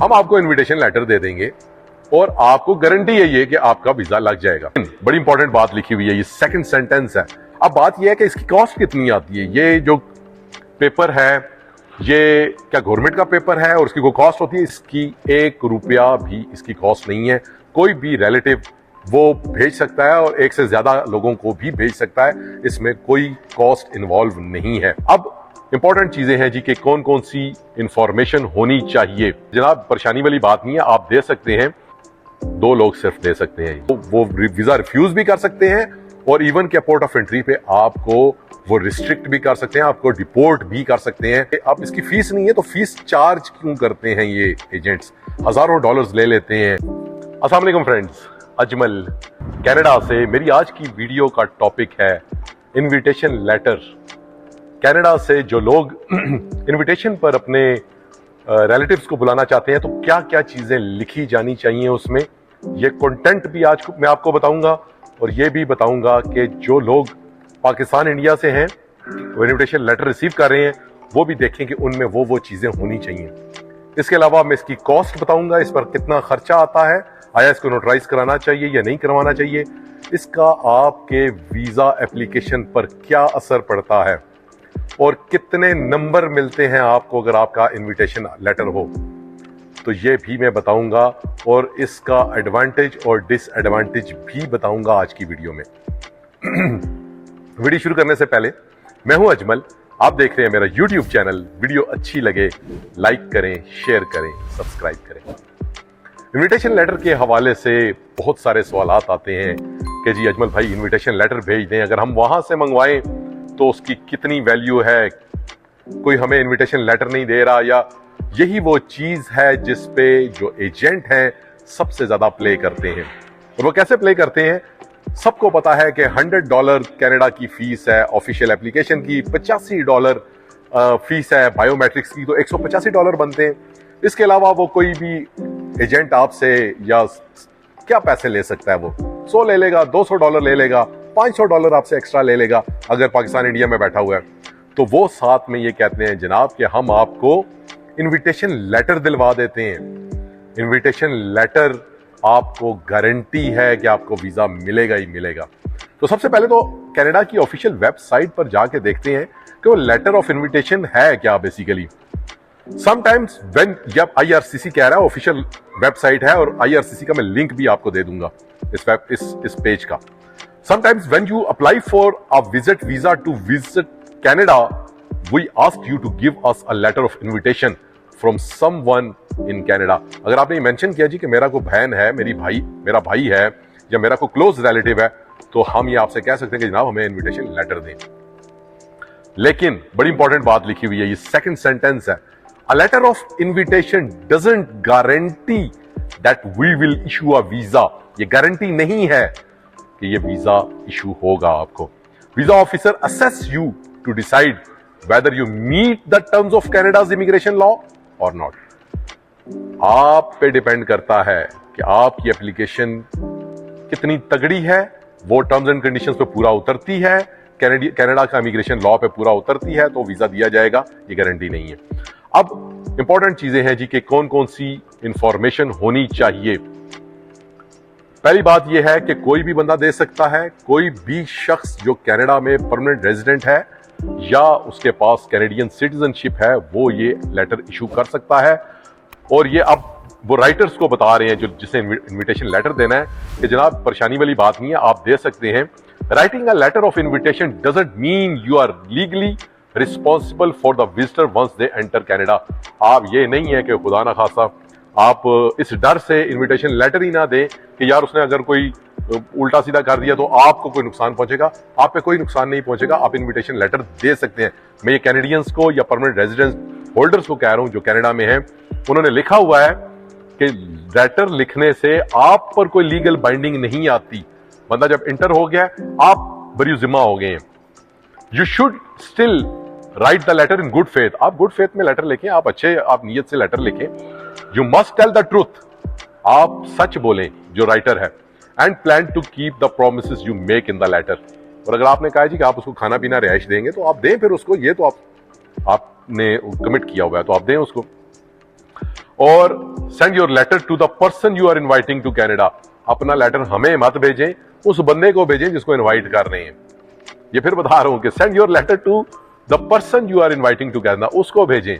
हम आपको invitation letter दे देंगे और आपको गारंटी यही है कि आपका वीजा लग जाएगा। बड़ी इंपॉर्टेंट बात लिखी हुई है, ये सेकंड सेंटेंस है। अब बात यह है कि इसकी कॉस्ट कितनी आती है। ये जो पेपर है ये क्या गवर्नमेंट का पेपर है और इसकी कोई कॉस्ट होती है? इसकी 1 रुपया भी इसकी कॉस्ट नहीं है। कोई भी रिलेटिव वो भेज सकता है और 1 से ज्यादा लोगों को भी भेज सकता है, इसमें कोई कॉस्ट इन्वॉल्व नहीं है। अब इंपॉर्टेंट चीजें हैं जी कि कौन कौन सी इंफॉर्मेशन होनी चाहिए। जनाब परेशानी वाली बात नहीं है, आप दे सकते हैं, 2 लोग सिर्फ दे सकते हैं। वो वीजा रिफ्यूज भी कर सकते हैं और इवन के पोर्ट ऑफ एंट्री पे आपको वो रिस्ट्रिक्ट भी कर सकते हैं, आपको डिपोर्ट भी कर सकते हैं। अब इसकी फीस नहीं है तो फीस चार्ज क्यों करते हैं ये एजेंट्स? हजारों डॉलर्स ले लेते हैं। अस्सलाम वालेकुम फ्रेंड्स, अजमल कनाडा से। मेरी आज की वीडियो का टॉपिक है इनविटेशन लेटर। कनाडा से जो लोग इनविटेशन पर अपने रिलेटिव्स को बुलाना चाहते हैं तो क्या क्या चीजें लिखी जानी चाहिए उसमें, ये कंटेंट भी आज मैं आपको बताऊंगा और ये भी बताऊंगा कि जो लोग पाकिस्तान इंडिया से हैं वो इनविटेशन लेटर रिसीव कर रहे हैं वो भी देखें कि उनमें वो चीजें होनी चाहिए। इसके अलावा मैं इसकी कॉस्ट बताऊंगा, इस पर कितना खर्चा आता है, आया इसको नोटराइज कराना चाहिए या नहीं करवाना चाहिए, इसका आपके वीजा एप्लीकेशन पर क्या असर पड़ता है और कितने नंबर मिलते हैं आपको अगर आपका इनविटेशन लेटर हो, तो ये भी मैं बताऊंगा और इसका एडवांटेज और डिसएडवांटेज भी बताऊंगा आज की वीडियो में। वीडियो शुरू करने से पहले, मैं हूं अजमल, आप देख रहे हैं मेरा YouTube चैनल। वीडियो अच्छी लगे लाइक करें, शेयर करें, सब्सक्राइब करें। इनविटेशन लेटर के हवाले से बहुत सारे सवालात आते हैं कि जी अजमल भाई इनविटेशन लेटर भेज दें, अगर हम वहां से मंगवाएं तो उसकी कितनी वैल्यू है, कोई हमें इनविटेशन लेटर नहीं दे रहा, या यही वो चीज है जिस पे जो एजेंट हैं सबसे ज्यादा प्ले करते हैं। और वो कैसे प्ले करते हैं? सबको पता है कि $100 कनाडा की फीस है ऑफिशियल एप्लीकेशन की, $85 फीस है बायोमेट्रिक्स की, तो $185 बनते हैं। इसके अलावा वो कोई भी एजेंट आपसे या क्या पैसे ले सकता है? वो 100 ले लेगा, $200 ले लेगा, $500 आपसे एक्स्ट्रा ले लेगा अगर पाकिस्तान इंडिया में बैठा हुआ है। तो वो साथ में ये कहते हैं जनाब कि हम आपको इनविटेशन लेटर दिलवा देते हैं। इनविटेशन लेटर आपको गारंटी है कि आपको वीजा मिलेगा ही मिलेगा। तो सबसे पहले तो कनाडा की ऑफिशियल वेबसाइट पर जाके देखते हैं कि वो लेटर ऑफ इनविटेशन है क्या बेसिकली। समटाइम्स व्हेन, जब IRCC कह रहा है, ऑफिशियल वेबसाइट है और IRCC का मैं लिंक भी आपको दे दूंगा इस पेज का। Sometimes when you apply for a visit visa to visit Canada, we ask you to give us a letter of invitation from someone in Canada. अगर आपने मेंशन किया जी कि मेरा कोई बहन है, मेरा भाई है या मेरा कोई क्लोज रिलेटिव है, तो हम ये आपसे कह सकते हैं कि जनाब हमें इनविटेशन लेटर दें। लेकिन बड़ी इंपॉर्टेंट बात लिखी हुई है, ये सेकंड सेंटेंस है, a letter of invitation doesn't guarantee that we will issue a visa। ये गारंटी नहीं है कि ये वीजा इशू होगा आपको। Visa officer assess you to decide whether you meet the terms of Canada's immigration law और नॉट। आप पे डिपेंड करता है कि आपकी एप्लीकेशन कितनी तगड़ी है, वो टर्म्स एंड कंडीशंस पे पूरा उतरती है, कनाडा का इमिग्रेशन लॉ पे पूरा उतरती है तो वीजा दिया जाएगा, ये गारंटी नहीं है। अब इंपॉर्टेंट चीजें हैं जी कि कौन कौन सी इंफॉर्मेशन होनी चाहिए। पहली बात यह है कि कोई भी बंदा दे सकता है, कोई भी शख्स जो कनाडा में परमानेंट रेजिडेंट है या उसके पास कैनेडियन सिटीजनशिप है वो ये लेटर इशू कर सकता है। और ये अब वो राइटर्स को बता रहे हैं जो जिसे इनविटेशन लेटर देना है कि जनाब परेशानी वाली बात नहीं है, आप दे सकते हैं। Writing a letter of invitation doesn't mean you are legally responsible for the visitor once they enter Canada. आप ये नहीं है कि खुदा ना खासा आप इस डर से इनविटेशन लेटर ही ना दें कि यार उसने अगर कोई उल्टा सीधा कर दिया तो आपको कोई नुकसान पहुंचेगा। आप पे कोई नुकसान नहीं पहुंचेगा, आप इनविटेशन लेटर दे सकते हैं। मैं ये कैनेडियंस को या परमानेंट रेजिडेंस होल्डर्स को कह रहा हूं जो कनाडा में हैं, उन्होंने लिखा हुआ है कि लेटर लिखने से आप पर कोई लीगल बाइंडिंग नहीं आती। बंदा जब इंटर हो गया आप बरी जिम्मा हो गए हैं। You should still write the letter in good faith. आप गुड फेथ में लेटर लिखें, आप नीयत से लेटर लिखें। You must tell the truth, आप सच बोलें जो राइटर है, and plan to keep the promises you make in the letter. और अगर आपने कहा जी कि आप उसको खाना पीना रिहाइश देंगे तो आप दें फिर उसको, ये तो आपने कमिट किया हुआ है तो आप दें उसको। और send your letter to the person you are inviting to Canada. अपना लेटर हमें मत भेजें, उस बंदे को भेजें जिसको इनवाइट कर रहे हैं। ये फिर बता रहा हूं कि send your letter to the person you are inviting to Canada, उसको भेजें,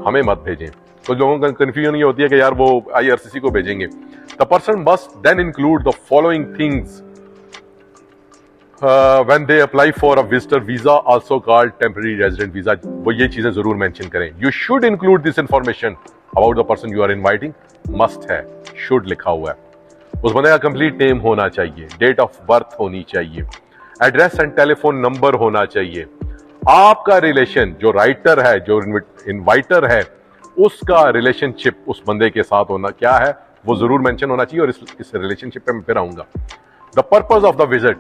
हमें मत भेजें। कुछ लोगों का कंफ्यूजन ये होती है कि यार वो IRCC को भेजेंगे। The person must then include the following things when they apply for a visitor visa also called temporary resident visa। वो ये चीजें जरूर मेंशन करें। You should include this information about the person you are inviting। Must है, should लिखा हुआ है। उस बंदे का कंप्लीट नेम होना चाहिए, डेट ऑफ बर्थ होनी चाहिए, एड्रेस एंड टेलीफोन नंबर होना चाहिए। आपका रिलेशन, जो राइटर है, जो इनवाइटर है, उसका रिलेशनशिप उस बंदे के साथ होना क्या है वो जरूर मेंशन होना चाहिए। और इस रिलेशनशिप पे मैं फिर आऊंगा। The purpose of the visit,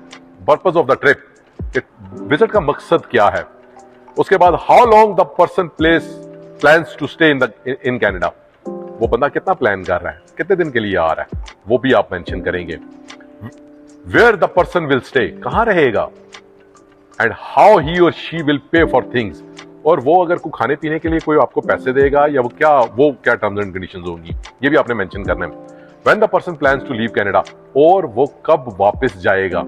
purpose of the trip, visit का मकसद क्या है। उसके बाद how long the person plans to stay in Canada, वो बंदा कितना प्लान कर रहा है, कितने दिन के लिए आ रहा है, वो भी आप मेंशन करेंगे। Where the person will stay, कहां रहेगा, and how he or she will pay for things, और वो अगर कोई खाने पीने के लिए कोई आपको पैसे देगा या वो क्या टर्म्स एंड कंडीशंस होंगी, ये भी आपने मेंशन करना है। When the person plans to leave Canada, और वो कब वापस जाएगा,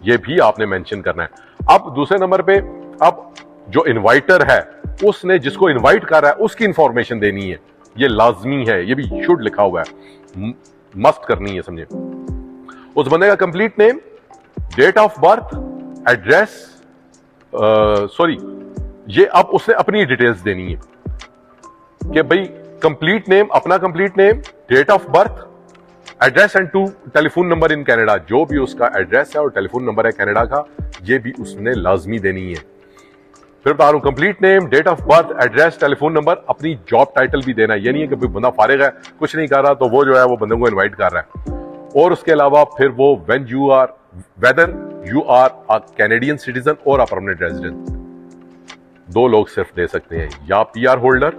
ये भी आपने मेंशन करना है। अब दूसरे नंबर पे, अब जो इनवाइटर है उसने जिसको इनवाइट कर रहा है उसकी इंफॉर्मेशन देनी है, ये लाजमी है, ये भी शुड लिखा हुआ है, मस्ट करनी है, समझे। उस बंदे का complete name, date of birth, address, ये अब उसने अपनी डिटेल्स देनी है कि भाई कंप्लीट नेम, अपना complete name, date of birth, address and two telephone number in Canada, जो भी उसका एड्रेस है और टेलीफोन नंबर है कनाडा का, ये भी उसने लाजमी देनी है। फिर बता रहा हूं, complete name, date of birth, address, telephone number, अपनी जॉब टाइटल भी देना है। ये नहीं है कि बंदा फारिग है, कुछ नहीं कर रहा, तो वो जो है वो बंदे को इनवाइट कर रहा है। और उसके अलावा फिर वो whether you are a Canadian citizen or a permanent resident, दो लोग सिर्फ दे सकते हैं, या PR होल्डर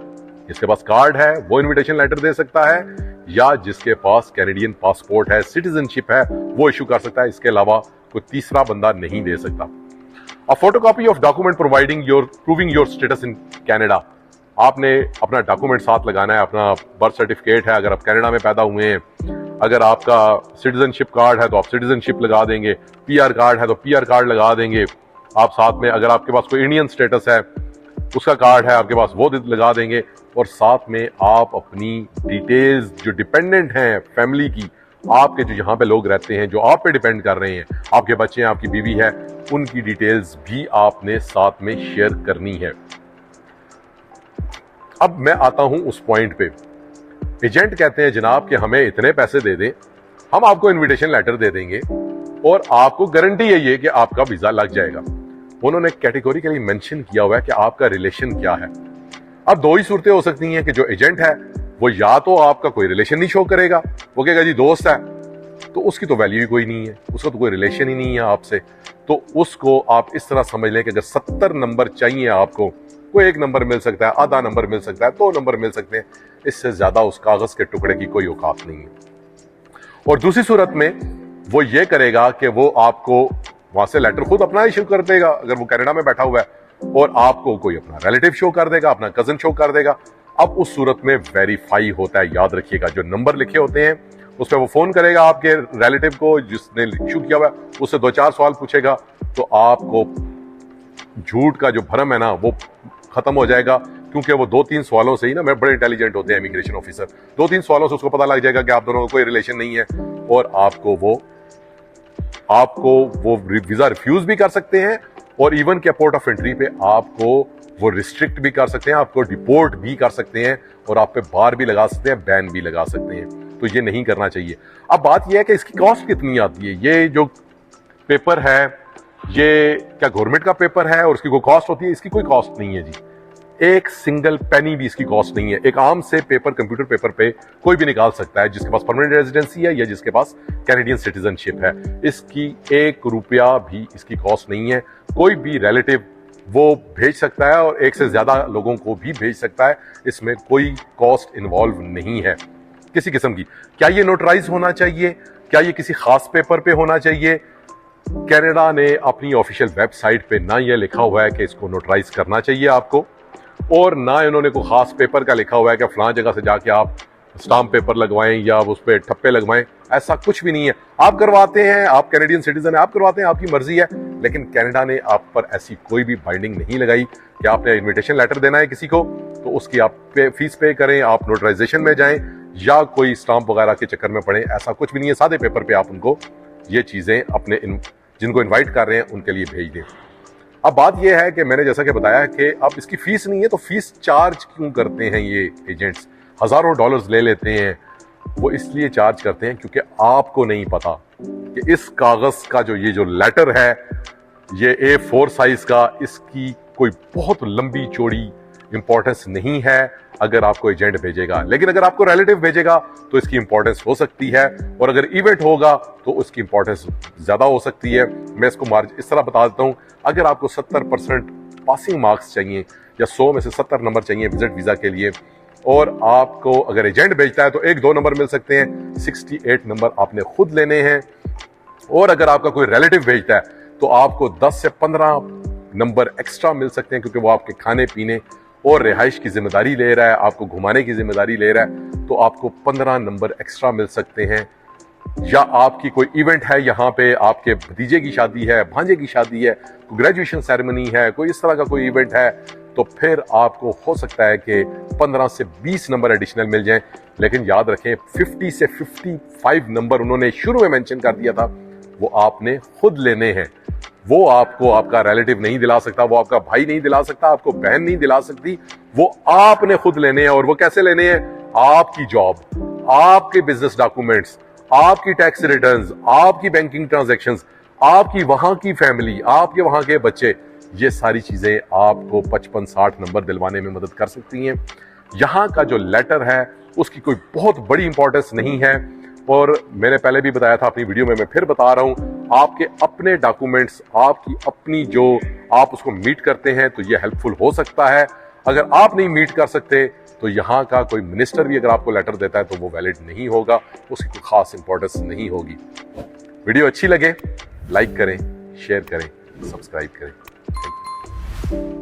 जिसके पास कार्ड है वो इनविटेशन लेटर दे सकता है, या जिसके पास कैनेडियन पासपोर्ट है, सिटीजनशिप है, वो इशू कर सकता है। इसके अलावा कोई तीसरा बंदा नहीं दे सकता। A photocopy of document proving your status in Canada, आपने अपना डॉक्यूमेंट साथ लगाना है, अपना बर्थ सर्टिफिकेट है अगर आप कनाडा में पैदा हुए हैं, अगर आपका सिटीजनशिप कार्ड है तो आप सिटीजनशिप लगा देंगे, PR कार्ड है तो PR कार्ड लगा देंगे आप साथ में, अगर आपके पास कोई इंडियन स्टेटस है उसका कार्ड है आपके पास वो लगा देंगे। और साथ में आप अपनी डिटेल्स जो डिपेंडेंट हैं फैमिली की, आपके जो यहाँ पे लोग रहते हैं जो आप पे डिपेंड कर रहे हैं, आपके बच्चे हैं, आपकी बीवी है, उनकी डिटेल्स भी आपने साथ में शेयर करनी है। अब मैं आता हूं उस पॉइंट पे, एजेंट कहते हैं जनाब कि हमें इतने पैसे दे दें, हम आपको इनविटेशन लेटर दे देंगे और आपको गारंटी है ये कि आपका वीजा लग जाएगा। उन्होंने कैटेगोरिकली मेंशन किया हुआ है कि आपका रिलेशन क्या है। अब दो ही सूरतें हो सकती हैं कि जो एजेंट है वो या तो आपका कोई रिलेशन नहीं शो करेगा, वो कहेगा जी दोस्त है, तो उसकी तो वैल्यू ही कोई नहीं है, उसका तो कोई रिलेशन ही नहीं है आपसे, तो उसको आप इस तरह समझ लें कि अगर 70 नंबर चाहिए आपको, कोई 1 नंबर मिल सकता है, आधा नंबर मिल सकता है, 2 नंबर मिल सकते हैं, इससे ज्यादा उस कागज के टुकड़े की कोई औकात नहीं है। और दूसरी सूरत में वो ये करेगा कि वो आपको वहां से लेटर खुद अपना इशू कर देगा अगर वो कनाडा में बैठा हुआ है, और आपको कोई अपना रिलेटिव शो कर देगा, अपना कजन शो कर देगा। अब उस सूरत में वेरीफाई होता है, याद रखिएगा, जो नंबर लिखे होते हैं उस पर वो फोन करेगा आपके रिलेटिव को जिसने इशू किया हुआ है, उससे 2-4 सवाल पूछेगा, तो आपको झूठ का जो भरम है ना वो खत्म हो जाएगा, क्योंकि वो 2-3 सवालों से ही ना, मैं बड़े इंटेलिजेंट होते हैं इमिग्रेशन ऑफिसर, 2-3 सवालों से उसको पता लग जाएगा कि आप दोनों का कोई रिलेशन नहीं है, और आपको वो वीजा रिफ्यूज भी कर सकते हैं, और इवन के पोर्ट ऑफ एंट्री पे आपको वो रिस्ट्रिक्ट भी कर सकते हैं, आपको डिपोर्ट भी कर सकते हैं, और आप पे बार भी लगा सकते हैं, बैन भी लगा सकते हैं। तो ये नहीं करना चाहिए। अब बात यह है कि इसकी कॉस्ट कितनी आती है। ये जो पेपर है ये क्या गवर्नमेंट का पेपर है और इसकी कोई कॉस्ट होती है? इसकी कोई कॉस्ट नहीं है जी, एक सिंगल पेनी भी इसकी कॉस्ट नहीं है। एक आम से पेपर, कंप्यूटर पेपर पे कोई भी निकाल सकता है जिसके पास परमानेंट रेजिडेंसी है या जिसके पास कैनेडियन सिटीजनशिप है। इसकी 1 रुपया भी इसकी कॉस्ट नहीं है। कोई भी रिलेटिव वो भेज सकता है और 1 से ज्यादा लोगों को भी भेज सकता है, इसमें कोई कॉस्ट इन्वॉल्व नहीं है किसी किस्म की। क्या ये नोटराइज होना चाहिए? क्या ये किसी खास पेपर पे होना चाहिए? कनाडा ने अपनी ऑफिशियल वेबसाइट पे ना ये लिखा हुआ है कि इसको नोटराइज करना चाहिए आपको, और ना इन्होंने कोई खास पेपर का लिखा हुआ है कि फलां जगह से जाके आप स्टाम्प पेपर लगवाएं या उस पर ठप्पे लगवाएं, ऐसा कुछ भी नहीं है। आप करवाते हैं, आप कैनेडियन सिटीजन है, आप करवाते हैं, आपकी मर्जी है, लेकिन कनाडा ने आप पर ऐसी कोई भी बाइंडिंग नहीं लगाई कि आपने इनविटेशन लेटर देना है किसी को तो उसकी आप फीस पे करें, आप नोटराइजेशन में जाएं या कोई स्टाम्प वगैरह के चक्कर में पड़े, ऐसा कुछ भी नहीं है। सादे पेपर पे आप उनको ये चीजें अपने जिनको इन्वाइट कर रहे हैं उनके लिए भेज दें। अब बात यह है कि मैंने जैसा कि बताया कि अब इसकी फीस नहीं है, तो फीस चार्ज क्यों करते हैं ये एजेंट्स? हजारों डॉलर्स ले लेते हैं। वो इसलिए चार्ज करते हैं क्योंकि आपको नहीं पता कि इस कागज का जो ये जो लेटर है, ये A4 साइज का, इसकी कोई बहुत लंबी चौड़ी इंपॉर्टेंस नहीं है अगर आपको एजेंट भेजेगा। लेकिन अगर आपको रिलेटिव भेजेगा तो इसकी इंपॉर्टेंस हो सकती है, और अगर इवेंट होगा तो उसकी इंपॉर्टेंस ज्यादा हो सकती है। मैं इसको इस तरह बता देता हूं, अगर आपको 70% पासिंग मार्क्स चाहिए या 100 में से 70 नंबर चाहिए विजिट वीजा के लिए, और आपको अगर एजेंट भेजता है तो 1-2 नंबर मिल सकते हैं, 68 नंबर आपने खुद लेने हैं। और अगर आपका कोई रिलेटिव भेजता है तो आपको 10 से 15 नंबर एक्स्ट्रा मिल सकते हैं, क्योंकि वो आपके खाने पीने और रिहाइश की जिम्मेदारी ले रहा है, आपको घुमाने की जिम्मेदारी ले रहा है, तो आपको 15 नंबर एक्स्ट्रा मिल सकते हैं। या आपकी कोई इवेंट है, यहाँ पे आपके भतीजे की शादी है, भांजे की शादी है, कोई ग्रेजुएशन सेरेमनी है, कोई इस तरह का कोई इवेंट है, तो फिर आपको हो सकता है कि 15 से 20 नंबर एडिशनल मिल जाएं। लेकिन याद रखें 50 से 55 नंबर उन्होंने शुरू में मेंशन कर दिया था, वो आपने खुद लेने हैं। वो आपको आपका रिलेटिव नहीं दिला सकता, वो आपका भाई नहीं दिला सकता, आपको बहन नहीं दिला सकती, वो आपने खुद लेने हैं। और वो कैसे लेने हैं? आपकी जॉब, आपके बिजनेस डॉक्यूमेंट्स, आपकी टैक्स रिटर्न्स, आपकी बैंकिंग ट्रांजैक्शंस, आपकी वहां की फैमिली, आपके वहां के बच्चे, ये सारी चीजें आपको 55-60 नंबर दिलवाने में मदद कर सकती हैं। यहां का जो लेटर है उसकी कोई बहुत बड़ी इंपॉर्टेंस नहीं है, और मैंने पहले भी बताया था अपनी वीडियो में, मैं फिर बता रहा हूं, आपके अपने डॉक्यूमेंट्स, आपकी अपनी जो आप उसको मीट करते हैं तो ये हेल्पफुल हो सकता है। अगर आप नहीं मीट कर सकते तो यहाँ का कोई मिनिस्टर भी अगर आपको लेटर देता है तो वो वैलिड नहीं होगा, उसकी कोई खास इंपॉर्टेंस नहीं होगी। वीडियो अच्छी लगे लाइक करें, शेयर करें, सब्सक्राइब करें।